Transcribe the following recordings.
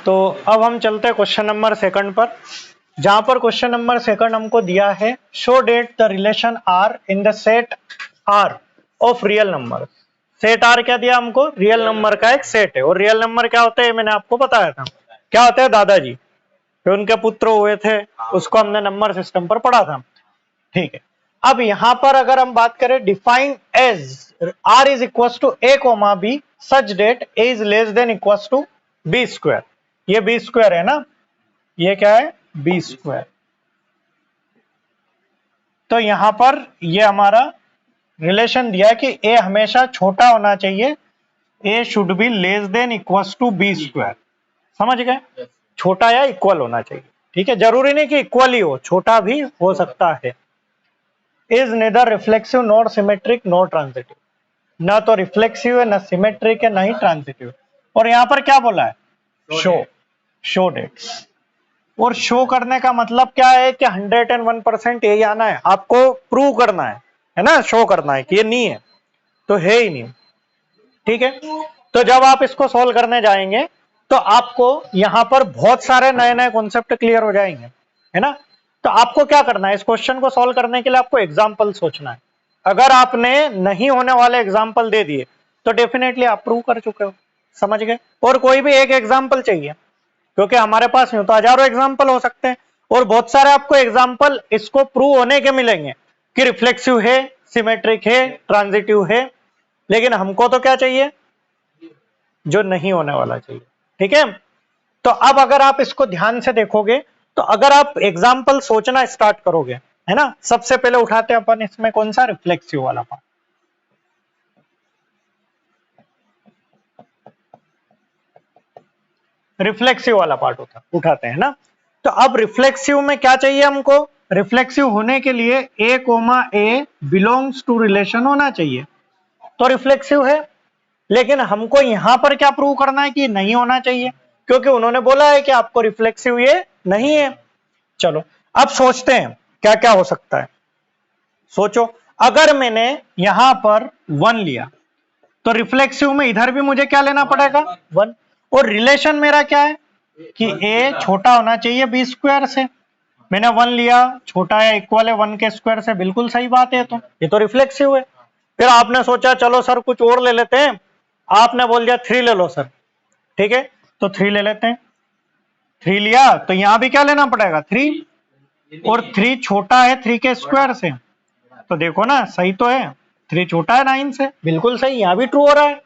तो अब हम चलते हैं क्वेश्चन नंबर 2 पर, जहां पर क्वेश्चन नंबर 2 हमको दिया है show that the relation R in the set R of real number. Set R क्या दिया हमको? रियल नंबर का एक सेट है। और रियल नंबर क्या होते हैं मैंने आपको बताया था, क्या होते हैं? दादाजी, फिर उनके पुत्र हुए थे, उसको हमने नंबर सिस्टम पर पढ़ा था। ठीक है, अब यहां पर अगर हम बात करें define as R is equal to a comma b such that a is less than equal to b square. ये बी स्क्वायर है ना, ये क्या है? B square. तो यहां पर ये हमारा रिलेशन दिया है कि ए हमेशा छोटा होना चाहिए, a should be less than equal to b square. समझ गए? छोटा या इक्वल होना चाहिए। ठीक है, जरूरी नहीं कि इक्वल ही हो, छोटा भी हो सकता है। Is nether reflexive not symmetric not transitive, ना तो रिफ्लेक्सिव है, ना सिमेट्रिक है, ना ही ट्रांजिटिव। और यहां पर क्या बोला है? Show dates. और शो करने का मतलब क्या है कि 101% यही आना है, आपको प्रूव करना है ना, शो करना है कि ये नहीं है तो है ही नहीं। ठीक है, तो जब आप इसको सॉल्व करने जाएंगे तो आपको यहां पर बहुत सारे नए नए कॉन्सेप्ट क्लियर हो जाएंगे, है ना। तो आपको क्या करना है, इस क्वेश्चन को सॉल्व करने के लिए आपको एग्जाम्पल सोचना है। अगर आपने नहीं होने वाले एग्जाम्पल दे दिए तो डेफिनेटली आप प्रूव कर चुके हो। समझ गए? और कोई भी एक एग्जाम्पल चाहिए, क्योंकि हमारे पास यूं तो हजारों एग्जाम्पल हो सकते हैं और बहुत सारे आपको एग्जाम्पल इसको प्रूव होने के मिलेंगे कि रिफ्लेक्सिव है, सिमेट्रिक है, ट्रांजिटिव है। लेकिन हमको तो क्या चाहिए? जो नहीं होने वाला चाहिए। ठीक है, तो अब अगर आप इसको ध्यान से देखोगे तो अगर आप एग्जाम्पल सोचना स्टार्ट करोगे, है ना, सबसे पहले उठाते हैं अपन इसमें कौन सा? रिफ्लेक्सिव वाला पार्ट। रिफ्लेक्सिव वाला पार्ट उठाते हैं ना। तो अब रिफ्लेक्सिव में क्या चाहिए हमको? रिफ्लेक्सिव होने के लिए a comma a belongs to relation होना चाहिए, तो रिफ्लेक्सिव है। लेकिन हमको यहां पर क्या प्रूव करना है कि नहीं होना चाहिए, क्योंकि उन्होंने बोला है कि आपको रिफ्लेक्सिव ये नहीं है। चलो अब सोचते हैं क्या क्या हो सकता है। सोचो, अगर मैंने यहां पर 1 लिया तो रिफ्लेक्सिव में इधर भी मुझे क्या लेना पड़ेगा? 1। और रिलेशन मेरा क्या है कि ए छोटा होना चाहिए बी स्क्वायर से। मैंने 1 लिया, छोटा या इक्वल है 1 के स्क्वायर से, बिल्कुल सही बात है। तो ये तो रिफ्लेक्सिव है। फिर आपने सोचा चलो सर कुछ और ले लेते हैं, आपने बोल दिया 3 ले लो सर। ठीक है, तो 3 ले लेते हैं। 3 लिया तो यहां भी क्या लेना पड़ेगा? 3। और 3 छोटा है 3 के स्क्वायर से, तो देखो ना सही तो है, 3 छोटा है 9 से, बिल्कुल सही, यहां भी ट्रू हो रहा है।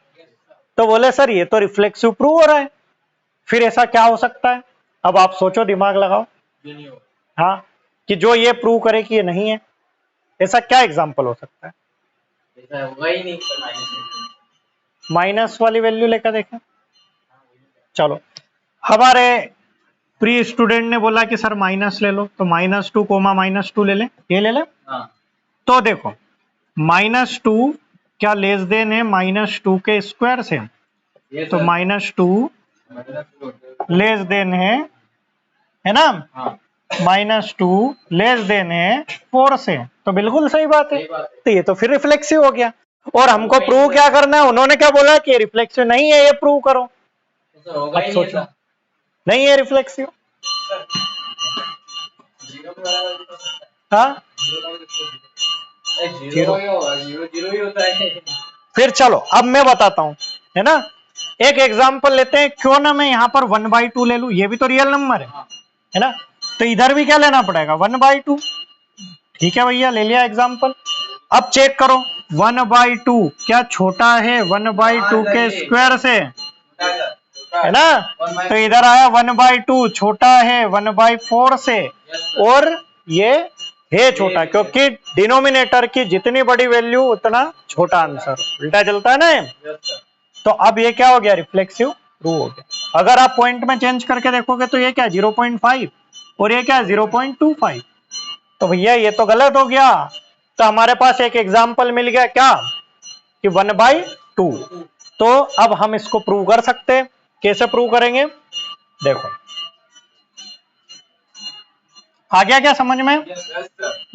तो बोले सर ये तो रिफ्लेक्सिव प्रूव हो रहा है। फिर ऐसा क्या हो सकता है? अब आप सोचो, दिमाग लगाओ। हाँ, कि जो ये प्रूव करे कि ये नहीं है, ऐसा क्या एग्जांपल हो सकता है? माइनस वाली वैल्यू लेकर देखें। चलो, हमारे प्री स्टूडेंट ने बोला कि सर माइनस ले लो, तो -2 कोमा -2 ले ले, ये ले ले। तो देखो -2 क्या लेस देन है -2 के स्क्वायर से, तो -2 लेस देन है ना, -2 लेस देन है 4 से, तो बिल्कुल सही बात है। तो ये तो फिर रिफ्लेक्सिव हो गया। और हमको प्रूव क्या करना है? उन्होंने क्या बोला कि रिफ्लेक्सिव नहीं है, ये प्रूव करो। अब सोचो, नहीं है रिफ्लेक्सिव। हाँ, जीरो ही होता है। फिर चलो अब मैं बताता हूं, है ना। एक एग्जांपल लेते हैं, क्यों ना मैं यहाँ पर 1/2 ले लूं, ये भी तो रियल नंबर है ना। तो इधर भी क्या लेना पड़ेगा? 1/2। ठीक है भैया, ले लिया एग्जांपल। अब चेक करो 1/2 क्या छोटा है 1/2 के स्क्वायर से, है ना। तो इधर आया 1/2 छोटा है 1/4 से, और ये है छोटा, क्योंकि डिनोमिनेटर की जितनी बड़ी वैल्यू उतना छोटा आंसर। उल्टा चलता है ना। तो अब ये क्या हो गया? रिफ्लेक्सिव प्रूव हो गया। अगर आप पॉइंट में चेंज करके देखोगे तो ये क्या 0.5 और ये क्या 0.25, तो भैया ये तो गलत हो गया। तो हमारे पास एक एग्जाम्पल मिल गया क्या कि 1/2। तो अब हम इसको प्रूव कर सकते हैं। कैसे प्रूव करेंगे? देखो, आ गया क्या समझ में?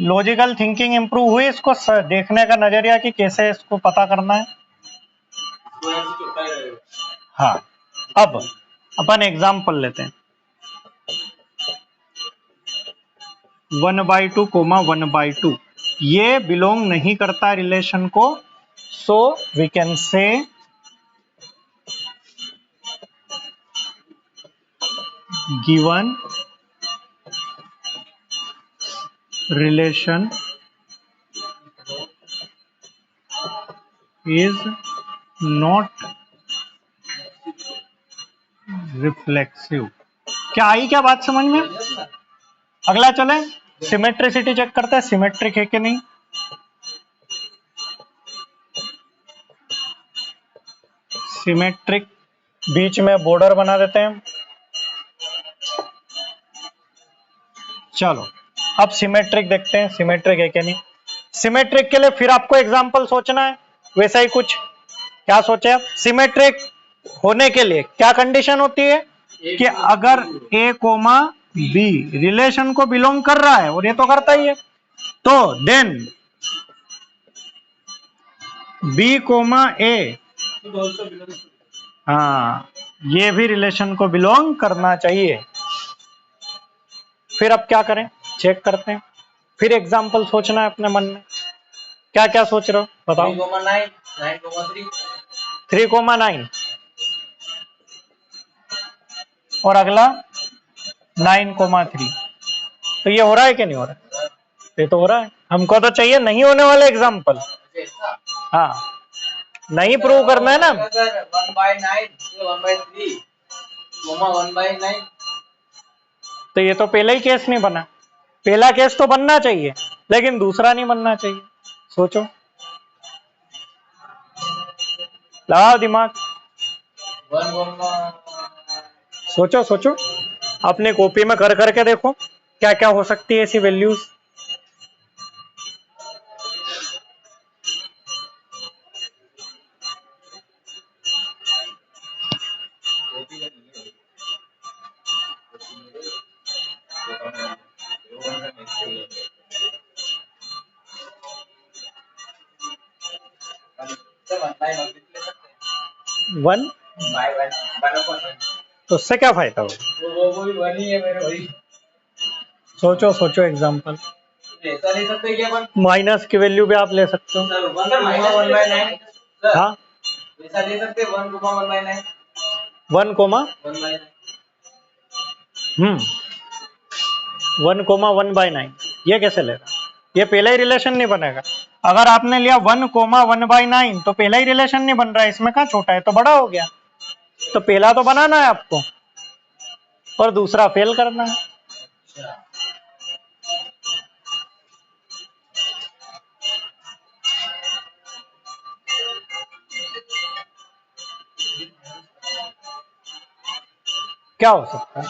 लॉजिकल थिंकिंग इंप्रूव हुई इसको देखने का नजरिया कि कैसे इसको पता करना है। हाँ, अब अपन एग्जाम्पल लेते हैं 1/2 कोमा 1/2 ये बिलोंग नहीं करता रिलेशन को, so we can say given relation is not reflexive. क्या आई क्या बात समझ में? अगला चले सिमेट्रिसिटी चेक करते हैं, सिमेट्रिक है कि नहीं। सिमेट्रिक बीच में बॉर्डर बना देते हैं। चलो अब सिमेट्रिक देखते हैं सिमेट्रिक है कि नहीं। सिमेट्रिक के लिए फिर आपको एग्जांपल सोचना है, वैसा ही कुछ। क्या सोचे आप? सिमेट्रिक होने के लिए क्या कंडीशन होती है कि अगर ए कोमा बी रिलेशन को बिलोंग कर रहा है, और ये तो करता ही है, तो देन बी कोमा ए, हाँ ये भी रिलेशन को बिलोंग करना चाहिए। फिर अब क्या करें, चेक करते हैं। फिर एग्जांपल सोचना है अपने मन में, क्या क्या सोच रहे हो बताओ। 3,9 और अगला 9,3। तो ये हो रहा है कि नहीं हो रहा है? ये तो हो रहा है। हमको तो चाहिए नहीं होने वाले एग्जांपल। हाँ नहीं प्रूव करना है ना। 1/9 1/3 1/9। तो ये तो पहला ही केस नहीं बना। पहला केस तो बनना चाहिए लेकिन दूसरा नहीं बनना चाहिए। सोचो, लगाओ दिमाग, सोचो सोचो, अपने कॉपी में कर करके देखो क्या क्या हो सकती है ऐसी वैल्यूज। वन तो उससे क्या फायदा हो? सोचो सोचो एग्जांपल। माइनस की वैल्यू भी आप ले सकते हो। हाँ 1 कोमा 1/9 ये कैसे लेगा? ये पहला ही रिलेशन नहीं बनेगा। अगर आपने लिया 1,1/9 तो पहला ही रिलेशन नहीं बन रहा है, इसमें कहाँ छोटा है तो बड़ा हो गया। तो पहला तो बनाना है आपको और दूसरा फेल करना है। क्या हो सकता है?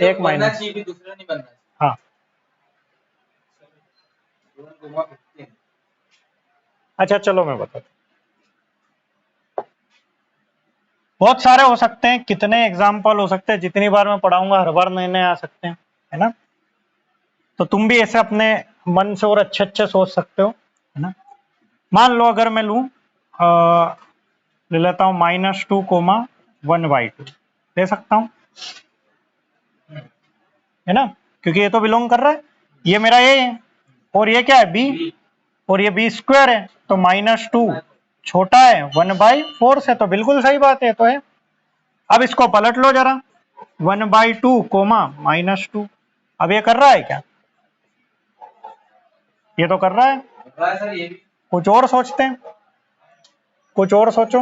एक माइनस, दूसरा नहीं बनना। हाँ अच्छा चलो मैं बताता हूँ। बहुत सारे हो सकते हैं, कितने एग्जाम्पल हो सकते हैं, जितनी बार मैं पढ़ाऊंगा हर बार नए नए आ सकते हैं, है ना। तो तुम भी ऐसे अपने मन से और अच्छे अच्छे सोच सकते हो, है ना। मान लो अगर मैं लूं ले लेता हूं -2 कोमा 1/2 ले सकता हूं, है ना, क्योंकि ये तो बिलोंग कर रहा है। ये मेरा ए है और ये क्या है बी, और ये बी स्क्वायर है, तो -2 छोटा है 1/4 से, तो बिल्कुल सही बात है, तो है। अब इसको पलट लो जरा, 1/2 कोमा -2। अब ये कर रहा है क्या? ये तो कर रहा है। सर ये भी कुछ और सोचते हैं, कुछ और सोचो।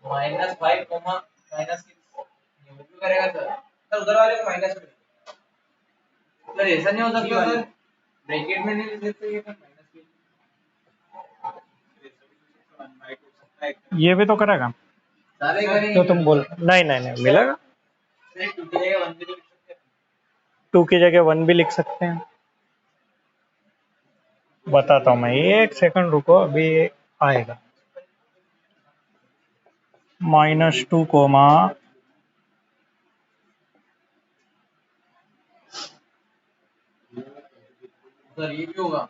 -5 कोमा -6 करेगा सर उधर वाले को माइनस करेगा सर, ऐसा नहीं हो सकता सर, ब्रैकेट में नहीं लिख सकते ये ये भी तो करेगा। सारे करेंगे तो तुम बोल नहीं नहीं नहीं मिलेगा। 2 की जगह 1 भी लिख सकते हैं। बताता हूँ मैं, एक सेकंड रुको, अभी आएगा। -2 कोमा सर ये भी होगा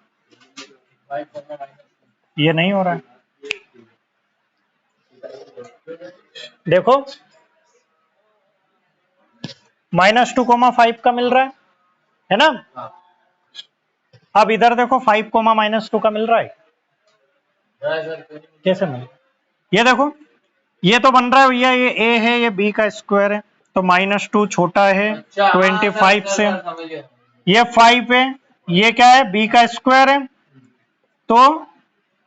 ये नहीं हो रहा है, देखो -2,5 का मिल रहा है ना। अब इधर देखो 5, -2 का मिल रहा है, कैसे मिल, ये देखो ये तो बन रहा है भैया, ये a है, ये b का स्क्वायर है, तो -2 छोटा है 25 से, ये 5 है, ये क्या है b का स्क्वायर है, तो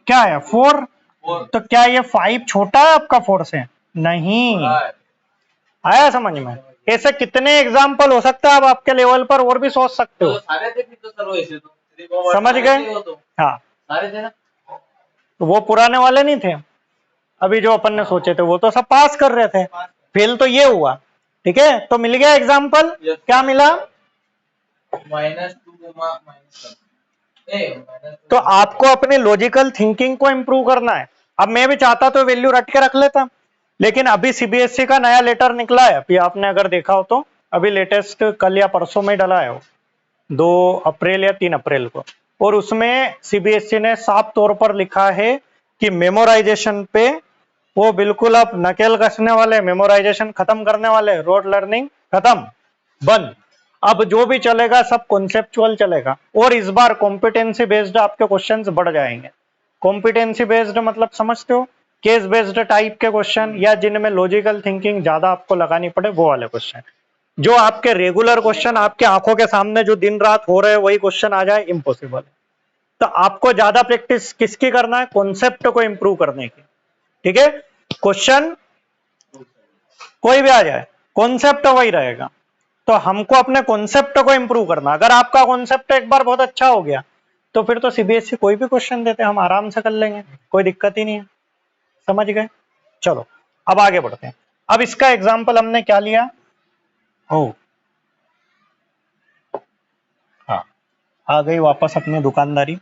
क्या है 4, तो क्या ये 5 छोटा है आपका 4 से? नहीं। आया समझ में? ऐसे कितने एग्जाम्पल हो सकता है, आप आपके लेवल पर और भी सोच सकते हो। समझ गए? हाँ, तो वो पुराने वाले नहीं थे, अभी जो अपन ने सोचे थे वो तो सब पास कर रहे थे, फेल तो ये हुआ। ठीक है, तो मिल गया एग्जाम्पल, क्या मिला? तो आपको अपने लॉजिकल थिंकिंग को इंप्रूव करना है। अब मैं भी चाहता तो वैल्यू रट के रख लेता, लेकिन अभी सीबीएसई का नया लेटर निकला है, अभी आपने अगर देखा हो तो, अभी लेटेस्ट कल या परसों में डला है वो, 2 अप्रैल या 3 अप्रैल को, और उसमें सीबीएसई ने साफ तौर पर लिखा है कि मेमोराइजेशन पे वो बिल्कुल अब नकेल कसने वाले, मेमोराइजेशन खत्म करने वाले, रोड लर्निंग खत्म, बंद। अब जो भी चलेगा सब कॉन्सेप्चुअल चलेगा, और इस बार कॉम्पिटेंसी बेस्ड आपके क्वेश्चंस बढ़ जाएंगे। कॉम्पिटेंसी बेस्ड मतलब समझते हो, केस बेस्ड टाइप के क्वेश्चन, या जिनमें लॉजिकल थिंकिंग ज्यादा आपको लगानी पड़े वो वाले क्वेश्चन। जो आपके रेगुलर क्वेश्चन आपके आंखों के सामने जो दिन रात हो रहे हैं वही क्वेश्चन आ जाए, इम्पॉसिबल है। तो आपको ज्यादा प्रैक्टिस किसकी करना है? कॉन्सेप्ट को इंप्रूव करने की। ठीक है, क्वेश्चन कोई भी आ जाए, कॉन्सेप्ट वही रहेगा। तो हमको अपने कॉन्सेप्ट को इंप्रूव करना। अगर आपका कॉन्सेप्ट एक बार बहुत अच्छा हो गया तो फिर तो सीबीएसई कोई भी क्वेश्चन देते हम आराम से कर लेंगे, कोई दिक्कत ही नहीं है। समझ गए? चलो अब आगे बढ़ते हैं। अब इसका एग्जाम्पल हमने क्या लिया? ओ हाँ, आ गई वापस अपनी दुकानदारी।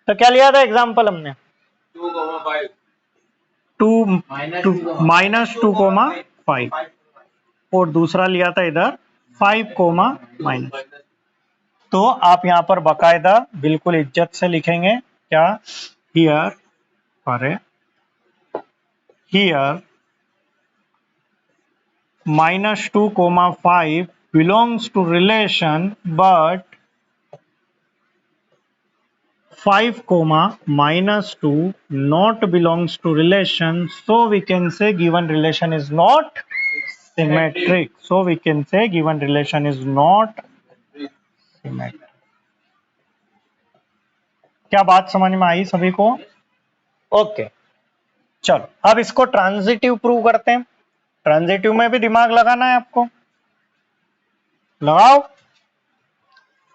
तो क्या लिया था एग्जाम्पल हमने? 2,-2,5, और दूसरा लिया था इधर 5, तो आप यहाँ पर बकायदा बिल्कुल इज्जत से लिखेंगे क्या? हियर, अरे here -2,5 belongs to relation but 5, -2 not belongs to relation, so we can say given relation is not symmetric. So we can say given relation is not symmetric. क्या बात समझ में आई सभी को? ओके, चलो अब इसको ट्रांजिटिव प्रूव करते हैं। ट्रांजिटिव में भी दिमाग लगाना है आपको, लगाओ।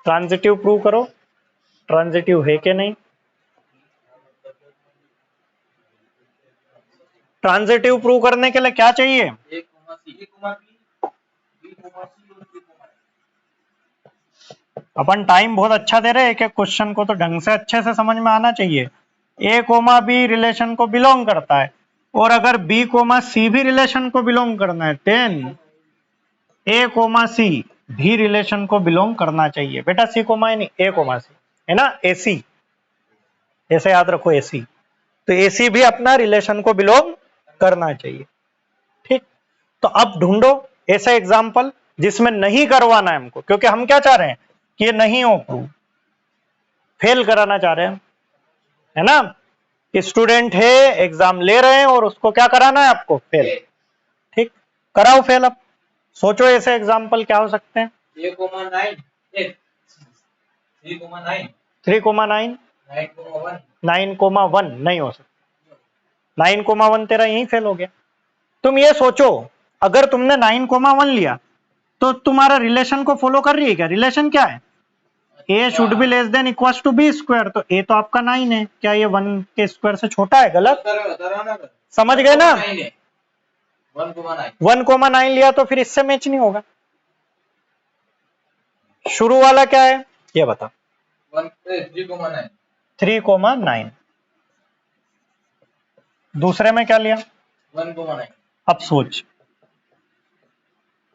ट्रांजिटिव प्रूव करो, ट्रांजिटिव है कि नहीं। ट्रांजिटिव प्रूव करने के लिए क्या चाहिए? अपन टाइम बहुत अच्छा दे रहे हैं, एक एक क्वेश्चन को तो ढंग से अच्छे से समझ में आना चाहिए। ए कोमा बी रिलेशन को बिलोंग करता है, और अगर बी कोमा सी भी रिलेशन को बिलोंग करना है, देन ए कोमा सी भी रिलेशन को बिलोंग करना चाहिए। बेटा सी कोमा है नहीं, ए कोमा सी है ना, एसी, ऐसे याद रखो एसी। तो एसी भी अपना रिलेशन को बिलोंग करना चाहिए। ठीक, तो अब ढूंढो ऐसा एग्जाम्पल जिसमें नहीं करवाना है हमको, क्योंकि हम क्या चाह रहे हैं कि ये नहीं हो प्रूव, फेल कराना चाह रहे हैं, है ना। स्टूडेंट है, एग्जाम ले रहे हैं और उसको क्या कराना है आपको? फेल। ठीक, कराओ फेल। अब सोचो ऐसे एग्जाम्पल क्या हो सकते हैं? 3,9 3,9 9,1 नहीं हो सकता। 9,1 तेरा यही फेल हो गया। तुम ये सोचो, अगर तुमने 9,1 लिया तो तुम्हारा रिलेशन को फॉलो कर रही है क्या? रिलेशन क्या है? a should be less than equal to b square, तो a तो आपका 9 है, क्या ये 1 के स्क्वायर से छोटा है? गलत। समझ गए ना? 1,9 लिया तो फिर इससे मैच नहीं होगा। शुरू वाला क्या है ये बता? 3,9। दूसरे में क्या लिया? 1,9। अब सोच,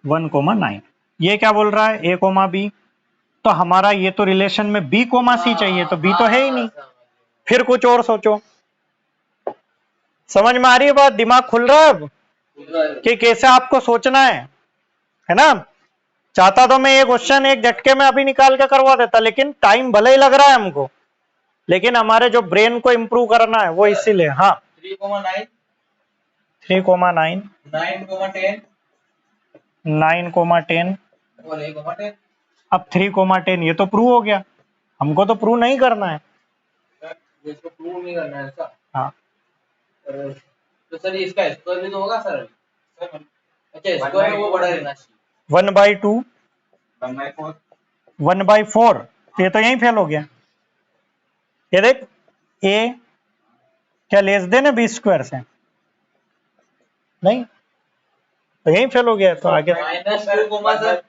1,9, ये क्या बोल रहा है? a, b, तो हमारा ये तो रिलेशन में b, c चाहिए, तो b तो है ही नहीं, फिर कुछ और सोचो। समझ में आ रही है बात? दिमाग खुल रहा है अब कि कैसे आपको सोचना है ना? चाहता तो मैं ये क्वेश्चन एक झटके में अभी निकाल के करवा देता, लेकिन टाइम भले ही लग रहा है हमको, लेकिन हमारे जो ब्रेन को इंप्रूव करना है वो इसीलिए। हाँ 3,9 3,9 9,10 9,10 और 8,10 अब 3,10 ये तो प्रूव हो गया, हमको तो प्रूव नहीं करना है। इसको प्रूव नहीं करना है सर। हाँ तो सर इसका स्क्वायर भी तो होगा सर। अच्छा स्क्वायर में वो बड़ा रहना चाहिए 1/2 1/4 1/4, तो ये तो यही फेल हो गया। ये देख ए क्या लेस देन है बी स्क्वायर से? नहीं, तो यही फेल हो गया। तो आगे -2 कोमा सर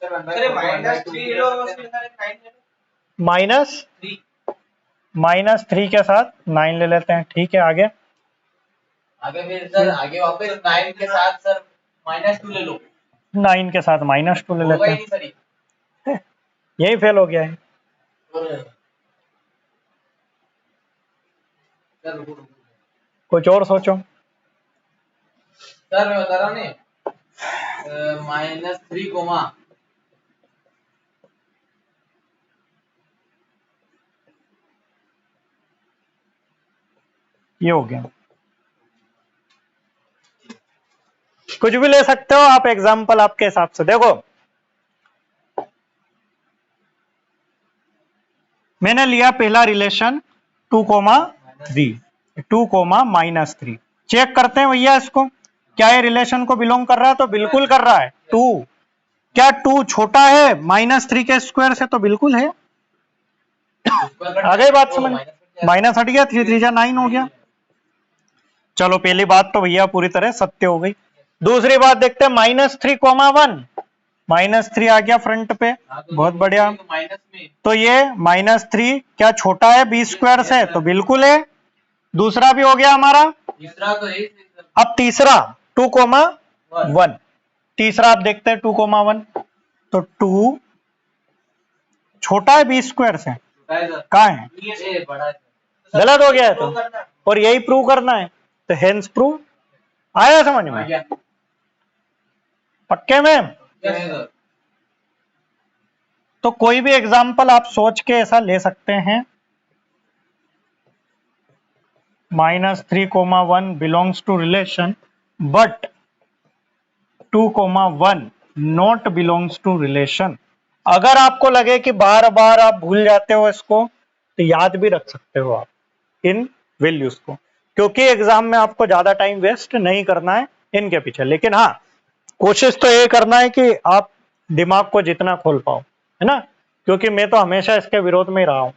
अरे -3 लो उसमें सर 9 ले लो -3 के साथ 9 ले लेते हैं, ठीक है। आगे आगे फिर सर आगे वापस 9 के साथ सर -2 ले लो 9 के साथ -2 ले होगा लेते ही हैं, नहीं सर ये। यही फेल हो गया है। सर रुको कुछ और सोचो। सर मैं बता रहा हूँ नहीं -3 कोमा ये हो गया। कुछ भी ले सकते हो आप एग्जाम्पल आपके हिसाब से। देखो मैंने लिया पहला रिलेशन 2,3 2,-3। चेक करते हैं भैया इसको, क्या ये रिलेशन को बिलोंग कर रहा है? तो बिल्कुल कर रहा है। 2 क्या 2 छोटा है -3 के स्क्वायर से? तो बिल्कुल है। आ गई बात समझ? माइनस हट गया, 3 3 9 हो गया। चलो पहली बात तो भैया पूरी तरह सत्य हो गई। दूसरी बात देखते हैं -3,1 -3 आ गया फ्रंट पे, बहुत बढ़िया। तो ये -3 क्या छोटा है बी स्क्वायर से? तो बिल्कुल है। दूसरा भी हो गया हमारा। तीसरा तो है अब तीसरा 2,1 तीसरा आप देखते हैं 2,1 तो 2 छोटा है बी स्क्वायर से, कहाँ है? ये बड़ा है गलत हो गया है तो, और यही प्रूव करना है, तो हेंस प्रूव। आया समझ में? पक्के में? तो कोई भी एग्जाम्पल आप सोच के ऐसा ले सकते हैं। -3,1 belongs to relation but 2,1 not belongs to relation. अगर आपको लगे कि बार बार आप भूल जाते हो इसको, तो याद भी रख सकते हो आप इन वैल्यूज को, क्योंकि एग्जाम में आपको ज्यादा टाइम वेस्ट नहीं करना है इनके पीछे। लेकिन हाँ, कोशिश तो ये करना है कि आप दिमाग को जितना खोल पाओ, है ना? क्योंकि मैं तो हमेशा इसके विरोध में ही रहा हूं।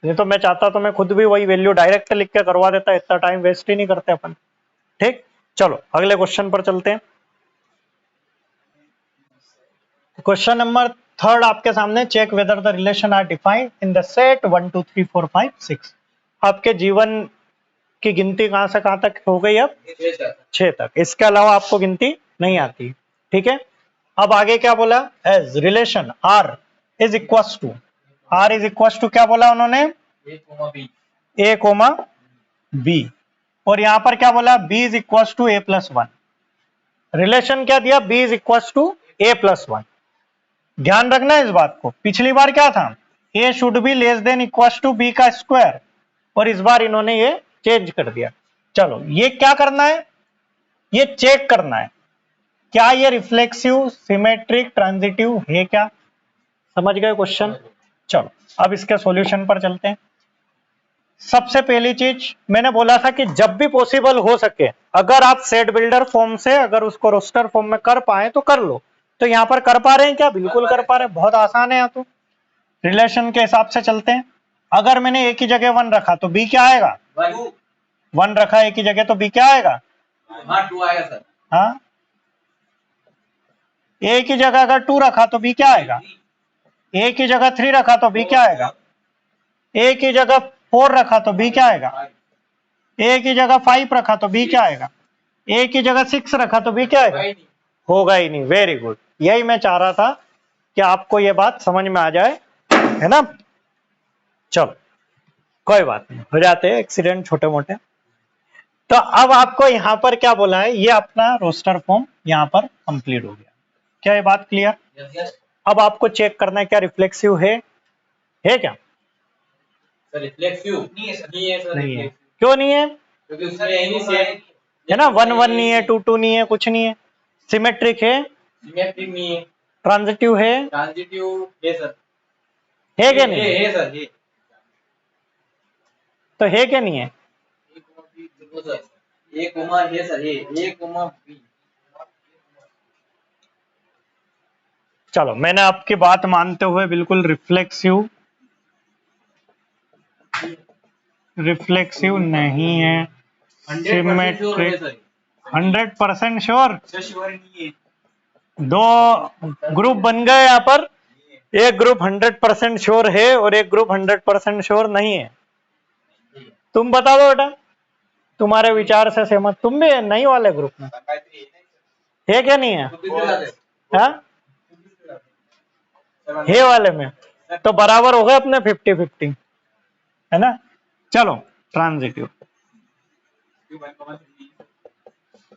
नहीं तो मैं चाहता तो मैं खुद भी वही वैल्यू डायरेक्ट लिख के करवा देता, इतना टाइम वेस्ट ही नहीं करते अपन। ठीक, चलो अगले क्वेश्चन पर चलते हैं। क्वेश्चन नंबर 3 आपके सामने, check whether the relation R defined in the set 1 2 3 4 5 6। आपके जीवन की गिनती कहां से कहां तक हो गई? अब 6 तक, इसके अलावा आपको गिनती नहीं आती। ठीक है, अब आगे क्या बोला? As relation R is equal to क्या बोला उन्होंने? ए कोमा बी, और यहां पर क्या बोला? B is equal to a plus 1। Relation क्या दिया? B is equal to a plus 1। ध्यान रखना इस बात को, पिछली बार क्या था? A should be less than equal to b का स्क्वायर, और इस बार इन्होंने ये चेंज कर दिया। चलो ये क्या करना है? ये चेक करना है क्या ये रिफ्लेक्सिव, सिमेट्रिक, ट्रांजिटिव है क्या? समझ गए क्वेश्चन? चलो अब इसके सॉल्यूशन पर चलते हैं। सबसे पहली चीज मैंने बोला था कि जब भी पॉसिबल हो सके, अगर आप सेट बिल्डर फॉर्म से अगर उसको रोस्टर फॉर्म में कर पाए तो कर लो। तो यहां पर कर पा रहे हैं क्या? बिल्कुल कर पा रहे हैं, बहुत आसान है। यहाँ तो रिलेशन के हिसाब से चलते हैं। अगर मैंने एक ही जगह 1 रखा तो बी क्या आएगा? 1 रखा एक ही जगह तो बी क्या आएगा? 2 आएगा सर। हाँ, एक ही जगह अगर 2 रखा तो बी क्या आएगा? एक ही जगह 3 रखा तो बी क्या आएगा? एक ही जगह 4 रखा तो बी क्या आएगा? एक ही जगह 5 रखा तो बी क्या आएगा? एक ही जगह 6 रखा तो बी क्या आएगा? होगा ही नहीं। वेरी गुड, यही मैं चाह रहा था कि आपको ये बात समझ में आ जाए, है ना? चलो कोई बात नहीं, हो जाते हैं एक्सीडेंट छोटे मोटे। तो अब आपको यहाँ पर क्या बोला है, ये अपना रोस्टर फॉर्म यहाँ पर कंप्लीट हो गया। क्या ये बात क्लियर? Yes, yes. अब आपको चेक करना है क्या रिफ्लेक्सिव है क्या? सर रिफ्लेक्सिव नहीं है सर, नहीं है सर, नहीं है। reflexive। क्यों नहीं है? क्योंकि उसमें यही सेम है ना, 1 1 नहीं है, 2 2 नहीं है, कुछ नहीं है। सिमेट्रिक है, सिमेट्रिक नहीं है, ट्रांजिटिव है ट्रांजिटिव है सर, क्या नहीं है? है सर, है। तो है क्या नहीं है? ए कोमा है सर, ए कोमा बी। चलो, मैंने आपकी बात मानते हुए बिल्कुल रिफ्लेक्सिव नहीं है, 100% श्योर है सिमेट्रिक सर, 100% श्योर। श्योर नहीं है। दो ग्रुप बन गए यहाँ पर, एक ग्रुप 100% श्योर है और एक ग्रुप 100% श्योर नहीं है। तुम बता दो बेटा, तुम्हारे विचार से सहमत, तुम भी नहीं वाले ग्रुप में है क्या नहीं है? हाँ? है वाले में, तो बराबर हो गए अपने 50-50, है ना। चलो ट्रांजिटिव,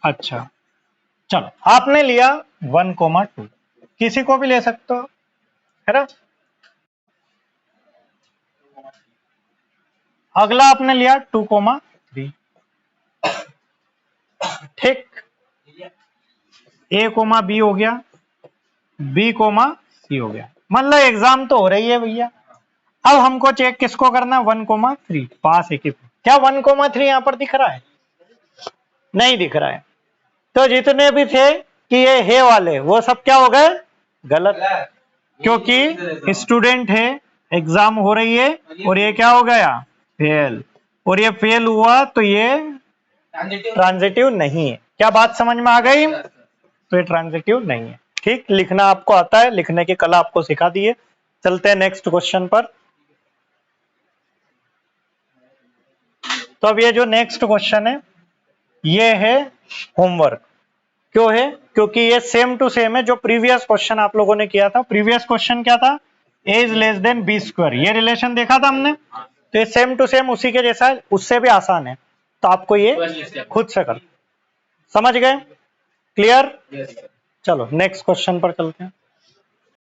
अच्छा चलो, आपने लिया 1,2, किसी को भी ले सकते हो, है ना। अगला आपने लिया 2,3, ठीक, A, B हो गया, B, C हो गया। मतलब एग्जाम तो हो रही है भैया। अब हमको चेक किसको करना है, 1,3 पास है कि क्या 1,3 यहाँ पर दिख रहा है? नहीं दिख रहा है। तो जितने भी थे कि ये है वाले, वो सब क्या हो गए, गलत, क्योंकि स्टूडेंट है, एग्जाम हो रही है, और ये क्या हो गया, फेल, और ये फेल हुआ तो ये ट्रांजिटिव नहीं है। क्या बात समझ में आ गई? तो ये ट्रांजिटिव नहीं है। ठीक, लिखना आपको आता है, लिखने की कला आपको सिखा दी है। चलते हैं नेक्स्ट क्वेश्चन पर। तो अब ये जो नेक्स्ट क्वेश्चन है, ये है होमवर्क। क्यों है? क्योंकि ये सेम टू सेम है जो प्रीवियस क्वेश्चन आप लोगों ने किया था। प्रीवियस क्वेश्चन क्या था, a is less than b square, ये रिलेशन देखा था हमने। तो ये सेम टू सेम उसी के जैसा है, उससे भी आसान है, तो आपको ये खुद से कर, समझ गए? क्लियर? चलो नेक्स्ट क्वेश्चन पर चलते हैं।